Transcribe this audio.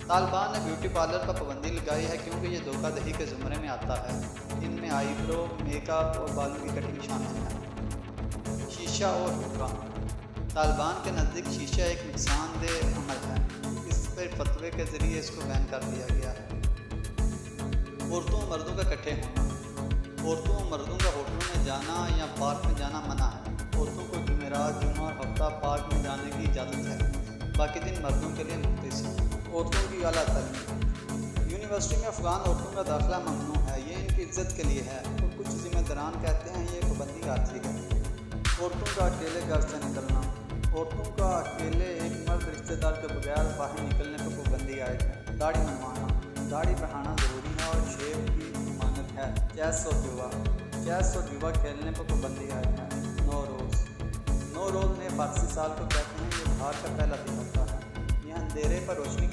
طالبان نے beauty parlour پر پابندی لگائی ہے کیونکہ یہ دھوکہ دہی کے زمرے میں آتا ہے۔ ان میں آئی برو، میک اپ اور بالوں کی کٹنگ شامل ہے۔ شیشہ اور حکام۔ طالبان کے نزدیک شیشہ ایک نقصان دہ عمل ہے۔ اس پر فتوے کے ذریعے اس کو بین کر دیا گیا ہے۔ عورتوں اور مردوں کا اکٹھے ہونا۔ عورتوں اور مردوں کا ہوٹلوں میں جانا یا پارک میں جانا منع ہے۔ عورتوں کو جمعرات، جمعہ اور ہفتہ پارک میں جانے کی اجازت ہے، باقی دن مردوں کے لیے مختص ہے۔ عورتوں کی اعلیٰ تعلیم۔ یونیورسٹی میں افغان عورتوں کا داخلہ ممنوع ہے، یہ ان کی عزت کے لیے ہے، اور کچھ ذمہ داران کہتے ہیں یہ پابندی عارضی ہے۔ عورتوں کا اکیلے گھر سے نکلنا۔ عورتوں کا اکیلے ایک مرد رشتہ دار کے بغیر باہر نکلنے پر پابندی عائد ہے۔ داڑھی منڈوانا۔ داڑھی بڑھانا ضروری ہے اور شیو کی ممانعت ہے۔ چیس اور جوا۔ چیس اور جوا کھیلنے پر پابندی عائد ہے۔ نوروز۔ نوروز نئے فارسی سال کو کہتے ہیں، یہ بہار کا پہلا دن ہوتا ہے۔ یہ اندھیرے پر روشنی